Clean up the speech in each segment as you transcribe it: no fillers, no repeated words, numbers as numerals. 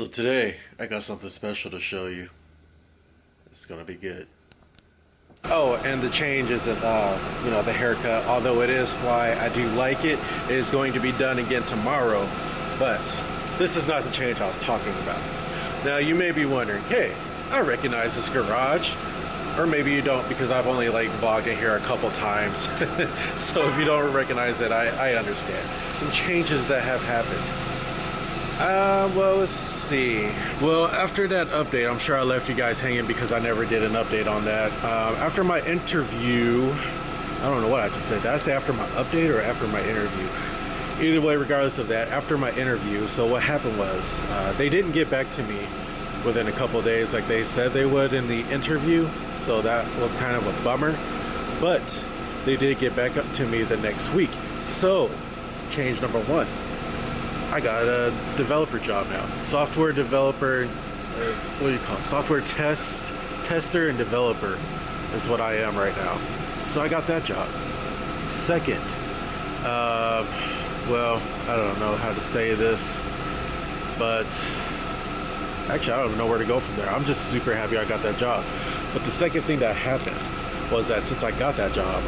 So today, I got something special to show you. It's gonna be good. Oh, and the change isn't, the haircut. Although it is why I do like it, it is going to be done again tomorrow. But this is not the change I was talking about. Now, you may be wondering, hey, I recognize this garage. Or maybe you don't, because I've only vlogged in here a couple times. So if you don't recognize it, I understand. Some changes that have happened. Well, let's see. Well, after that update, I'm sure I left you guys hanging because I never did an update on that. After my interview, I don't know what I just said. Did I say after my update or after my interview? Either way, regardless of that, after my interview, so what happened was, they didn't get back to me within a couple of days like they said they would in the interview. So that was kind of a bummer. But they did get back up to me the next week. So, change number one. I got a developer job now. Software developer, what do you call it? Software tester and developer is what I am right now. So I got that job. Second, well, I don't know how to say this, but actually I don't even know where to go from there. I'm just super happy I got that job. But the second thing that happened was that since I got that job,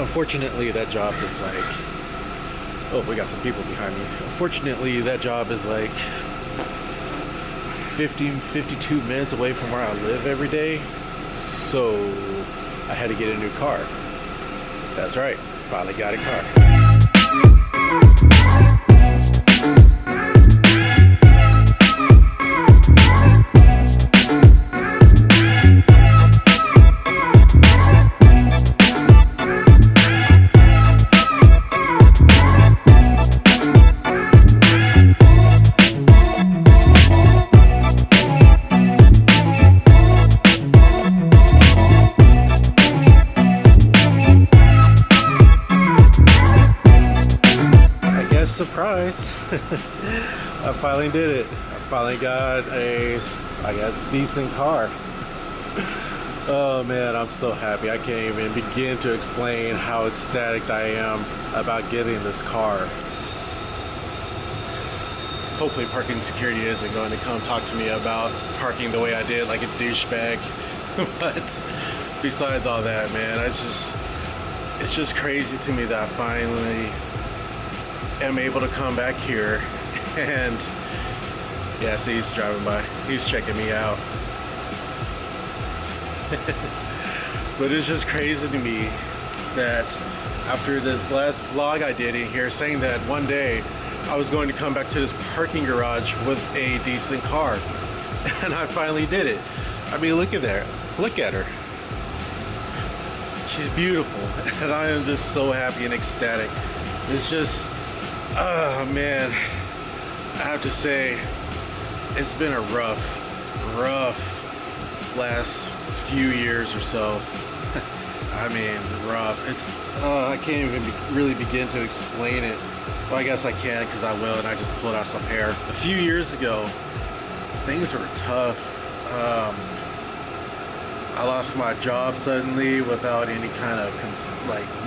unfortunately that job is oh, we got some people behind me. Unfortunately, that job is 52 minutes away from where I live every day. So I had to get a new car. That's right, finally got a car. Surprise! I finally did it. I finally got a, decent car. Oh man, I'm so happy. I can't even begin to explain how ecstatic I am about getting this car. Hopefully parking security isn't going to come talk to me about parking the way I did like a douchebag. But besides all that, man, it's just crazy to me that I finally am able to come back here. And yeah, see, he's driving by, he's checking me out. But it's just crazy to me that after this last vlog I did in here saying that one day I was going to come back to this parking garage with a decent car, and I finally did it. I mean, look at there, look at her. She's beautiful, and I am just so happy and ecstatic. It's just, oh man, I have to say, it's been a rough last few years or so. I mean, rough. It's, I can't even really begin to explain it. Well, I guess I can, because I will, and I just pulled out some hair. A few years ago, things were tough. I lost my job suddenly without any kind of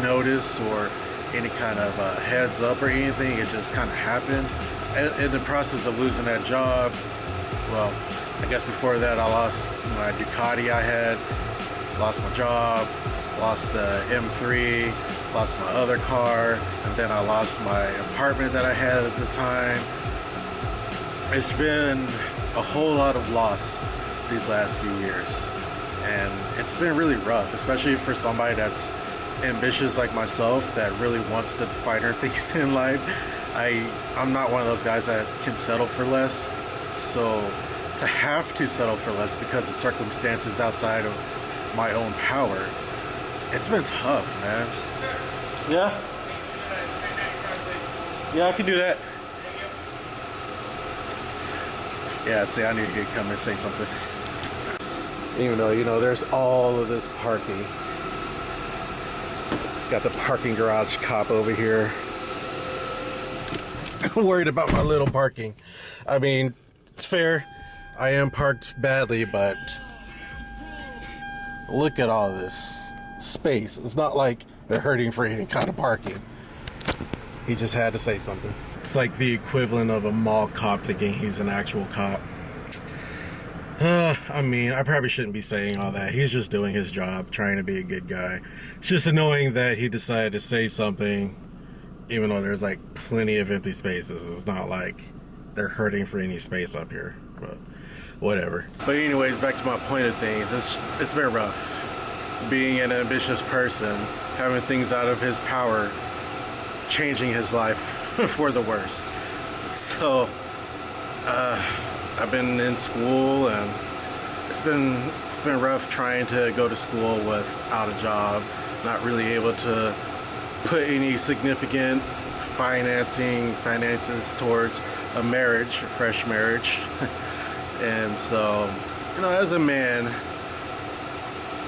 notice or any kind of heads up or anything. It just kind of happened. And in the process of losing that job, well, I guess before that I lost my Ducati I had, lost my job, lost the M3, lost my other car, and then I lost my apartment that I had at the time. It's been a whole lot of loss these last few years, and it's been really rough, especially for somebody that's ambitious like myself, that really wants the finer things in life. I'm not one of those guys that can settle for less. So to have to settle for less because of circumstances outside of my own power, it's been tough, man. Yeah? Yeah, I can do that. Yeah, see, I knew he'd come and say something. Even though, there's all of this parking. Got the parking garage cop over here. I'm worried about my little parking. I mean, it's fair. I am parked badly, but look at all this space. It's not like they're hurting for any kind of parking. He just had to say something. It's like the equivalent of a mall cop thinking he's an actual cop. I mean, I probably shouldn't be saying all that. He's just doing his job, trying to be a good guy. It's just annoying that he decided to say something, even though there's like plenty of empty spaces. It's not like they're hurting for any space up here, but whatever. But anyways, back to my point of things. It's been rough. Being an ambitious person, having things out of his power, changing his life for the worse. So, I've been in school, and it's been rough trying to go to school without a job, not really able to put any significant finances towards a marriage, a fresh marriage. And so, as a man,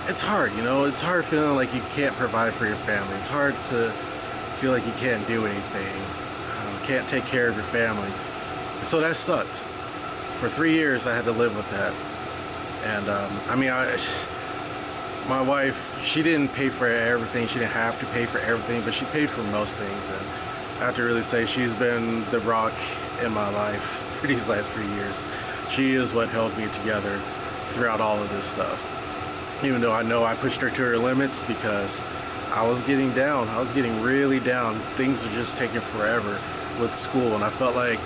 it's hard, it's hard feeling like you can't provide for your family. It's hard to feel like you can't do anything, can't take care of your family. So that sucked. For 3 years, I had to live with that. And my wife, she didn't pay for everything. She didn't have to pay for everything, but she paid for most things. And I have to really say she's been the rock in my life for these last 3 years. She is what held me together throughout all of this stuff. Even though I know I pushed her to her limits, because I was getting down. I was getting really down. Things were just taking forever with school, and I felt like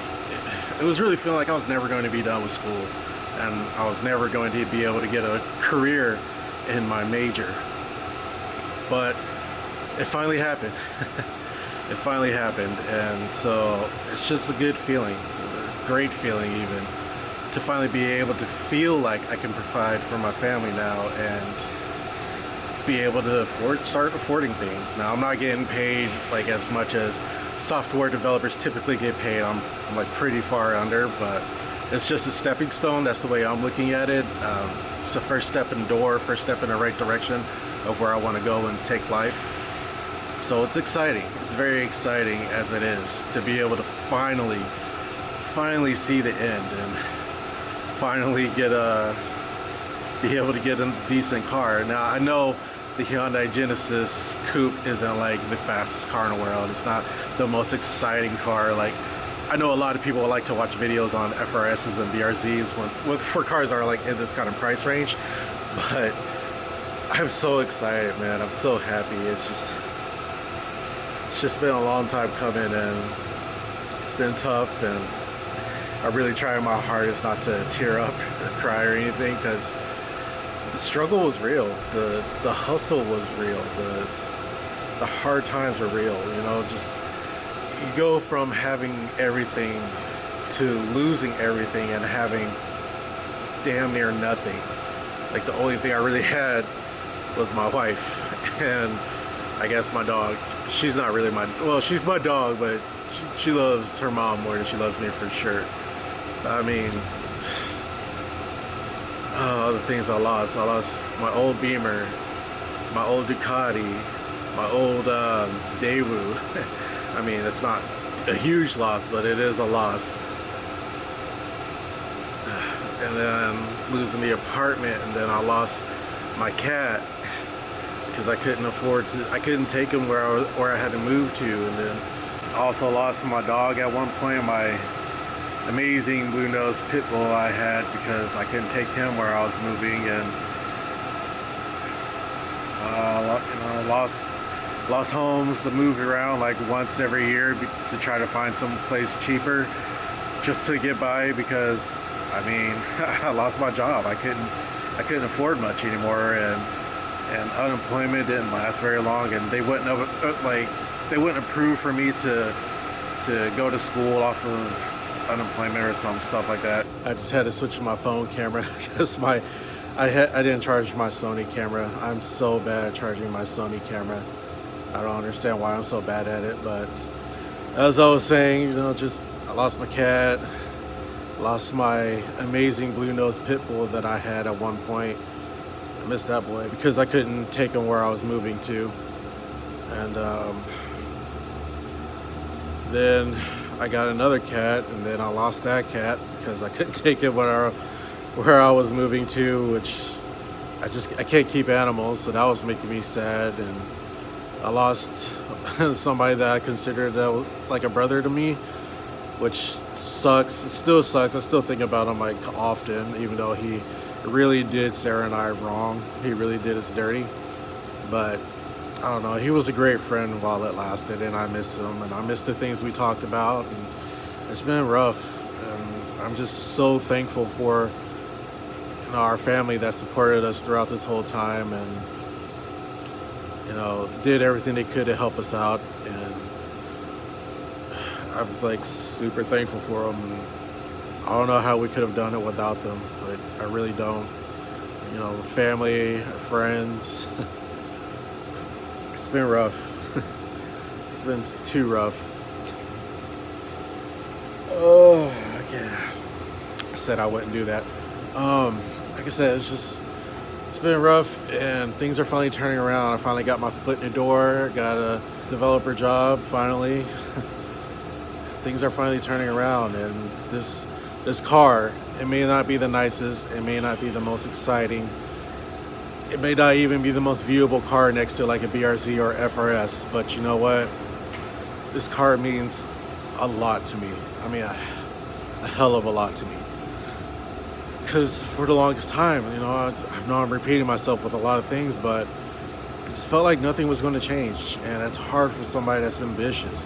it was really feeling like I was never going to be done with school, and I was never going to be able to get a career in my major. But it finally happened. It finally happened, and so it's just a good feeling, a great feeling even, to finally be able to feel like I can provide for my family now and be able to start affording things. Now, I'm not getting paid like as much as software developers typically get paid. I'm like pretty far under, but it's just a stepping stone. That's the way I'm looking at it. It's the first step in the door, first step in the right direction of where I want to go and take life. So it's exciting. It's very exciting as it is to be able to finally see the end and finally be able to get a decent car. Now, I know the Hyundai Genesis Coupe isn't like the fastest car in the world. It's not the most exciting car. Like, I know a lot of people like to watch videos on FRSs and BRZs for cars that are like in this kind of price range. But I'm so excited, man. I'm so happy. It's just been a long time coming, and it's been tough, and I'm really trying my hardest not to tear up or cry or anything, because the struggle was real. The hustle was real. The hard times were real. Just you go from having everything to losing everything and having damn near nothing. Like, the only thing I really had was my wife and I guess my dog. She's not really she's my dog, but she loves her mom more than she loves me, for sure. I mean, the things I lost. I lost my old Beamer, my old Ducati, my old Daewoo. I mean, it's not a huge loss, but it is a loss. And then losing the apartment, and then I lost my cat because I couldn't take him where I had to move to. And then I also lost my dog at one point, my amazing blue-nosed pit bull I had, because I couldn't take him where I was moving. And lost homes to move around like once every year to try to find some place cheaper just to get by, because I mean, I lost my job. I couldn't afford much anymore, and unemployment didn't last very long, and they wouldn't approve for me to go to school off of unemployment or some stuff like that. I just had to switch to my phone camera because I didn't charge my Sony camera. I'm so bad at charging my Sony camera. I don't understand why I'm so bad at it, but as I was saying, I lost my cat, lost my amazing blue-nosed pit bull that I had at one point. I missed that boy because I couldn't take him where I was moving to. And then I got another cat, and then I lost that cat because I couldn't take it where I was moving to, which I can't keep animals, so that was making me sad. And I lost somebody that I considered like a brother to me, which sucks. It still sucks. I still think about him like often, even though he really did Sarah and I wrong. He really did us dirty. But I don't know. He was a great friend while it lasted, and I miss him, and I miss the things we talked about. And it's been rough, and I'm just so thankful for our family that supported us throughout this whole time, and did everything they could to help us out. And I'm like super thankful for them. I don't know how we could have done it without them, but I really don't. Family, friends. It's been rough. It's been too rough. Oh, yeah. I said I wouldn't do that. Like I said, it's been rough, and things are finally turning around. I finally got my foot in the door, got a developer job finally. Things are finally turning around, and this car, it may not be the nicest, it may not be the most exciting, it may not even be the most viewable car next to like a BRZ or FRS, but you know what? This car means a lot to me. I mean, a hell of a lot to me. Because for the longest time, I know I'm repeating myself with a lot of things, but it just felt like nothing was going to change. And it's hard for somebody that's ambitious,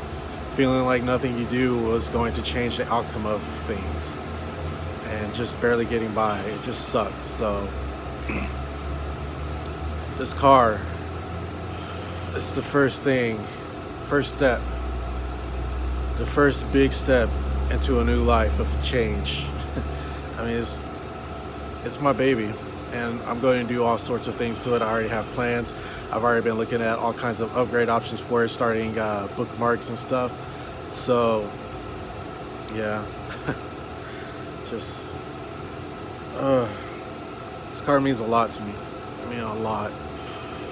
feeling like nothing you do was going to change the outcome of things and just barely getting by. It just sucked. So this car, it's the first step, the first big step into a new life of change. I mean, it's my baby, and I'm going to do all sorts of things to it. I already have plans. I've already been looking at all kinds of upgrade options for it, starting bookmarks and stuff. So, yeah, this car means a lot to me. I mean, a lot.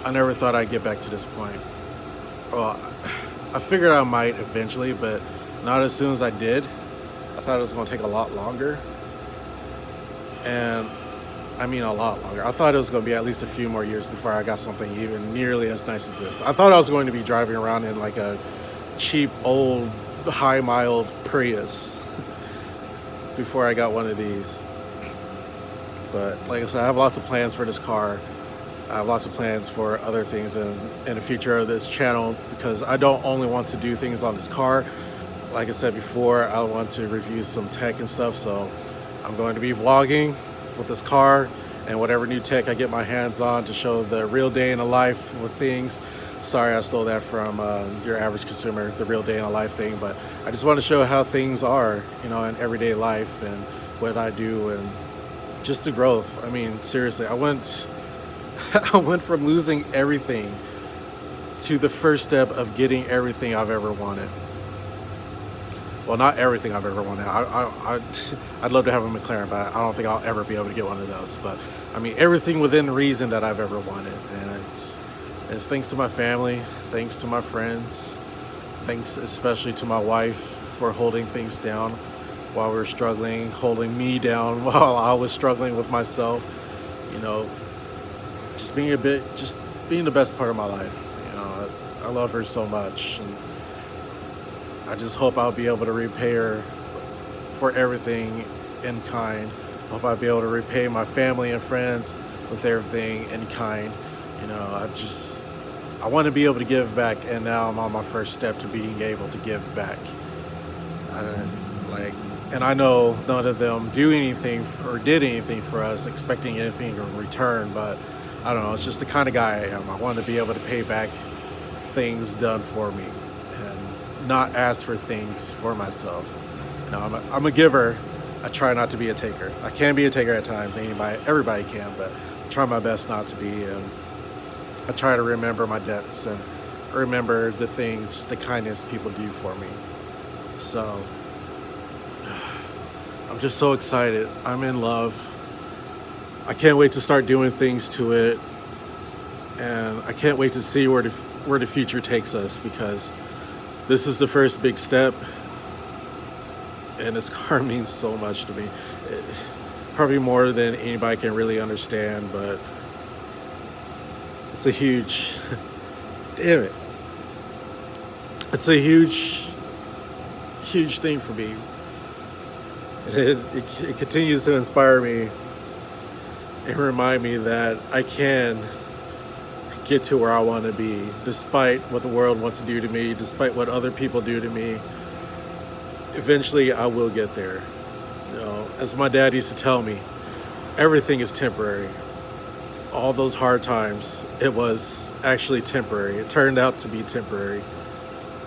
I never thought I'd get back to this point. Well, I figured I might eventually, but not as soon as I did. I thought it was going to take a lot longer. And I mean a lot longer. I thought it was going to be at least a few more years before I got something even nearly as nice as this. I thought I was going to be driving around in like a cheap, old, high-mileage Prius before I got one of these. But like I said, I have lots of plans for this car. I have lots of plans for other things in the future of this channel, because I don't only want to do things on this car. Like I said before, I want to review some tech and stuff, so I'm going to be vlogging with this car and whatever new tech I get my hands on to show the real day in the life with things. Sorry, I stole that from your average consumer, the real day in the life thing, but I just want to show how things are, in everyday life and what I do and just the growth. I mean, seriously, I went from losing everything to the first step of getting everything I've ever wanted. Well, not everything I've ever wanted. I'd love to have a McLaren, but I don't think I'll ever be able to get one of those. But I mean, everything within reason that I've ever wanted, and it's thanks to my family, thanks to my friends, thanks especially to my wife for holding things down while we were struggling, holding me down while I was struggling with myself. Just being the best part of my life. I love her so much, and I just hope I'll be able to repay her for everything in kind. I hope I'll be able to repay my family and friends with everything in kind. I want to be able to give back, and now I'm on my first step to being able to give back. And I know none of them do anything or did anything for us expecting anything in return, but I don't know, it's just the kind of guy I am. I want to be able to pay back things done for me and not ask for things for myself. I'm a giver. I try not to be a taker. I can be a taker at times. Everybody can, but I try my best not to be. And I try to remember my debts and remember the things, the kindness people do for me. So I'm just so excited. I'm in love. I can't wait to start doing things to it, and I can't wait to see where the future takes us, because this is the first big step, and this car means so much to me. Probably more than anybody can really understand, but it's a huge, damn it. It's a huge thing for me. It continues to inspire me and remind me that I can get to where I want to be, despite what the world wants to do to me, despite what other people do to me. Eventually, I will get there. You know, as my dad used to tell me, everything is temporary. All those hard times, it was actually temporary. It turned out to be temporary.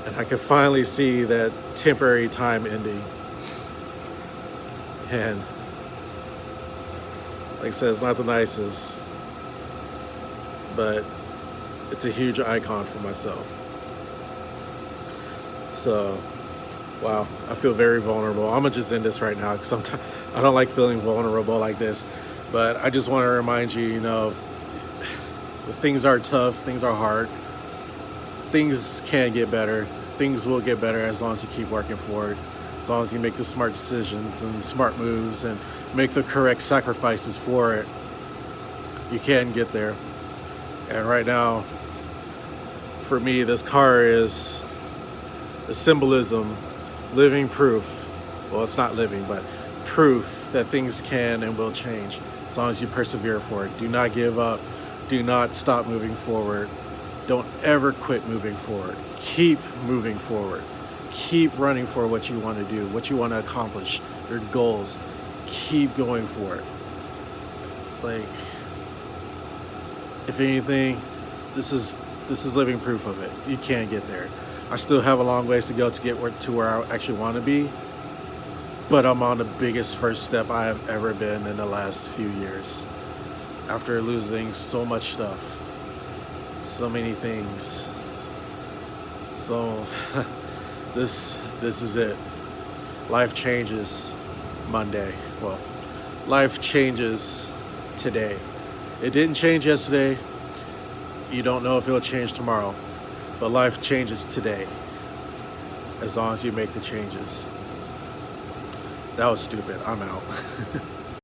And I could finally see that temporary time ending. And like I said, it's not the nicest, but it's a huge icon for myself. So, wow, I feel very vulnerable. I'm gonna just end this right now because I don't like feeling vulnerable like this. But I just want to remind you, you know, things are tough, things are hard, things can get better, things will get better as long as you keep working for it, as long as you make the smart decisions and smart moves and make the correct sacrifices for it. You can get there. And right now, for me, this car is a symbolism, living proof. Well, it's not living, but proof that things can and will change as long as you persevere for it. Do not give up. Do not stop moving forward. Don't ever quit moving forward. Keep moving forward. Keep running for what you want to do, what you want to accomplish, your goals. Keep going for it. Like, if anything, this is living proof of it. You can get there. I still have a long ways to go to get to where I actually want to be, but I'm on the biggest first step I have ever been in the last few years. After losing so much stuff, so many things. So this is it. Life changes Monday. Well, life changes today. It didn't change yesterday. You don't know if it'll change tomorrow, but life changes today as long as you make the changes. That was stupid. I'm out.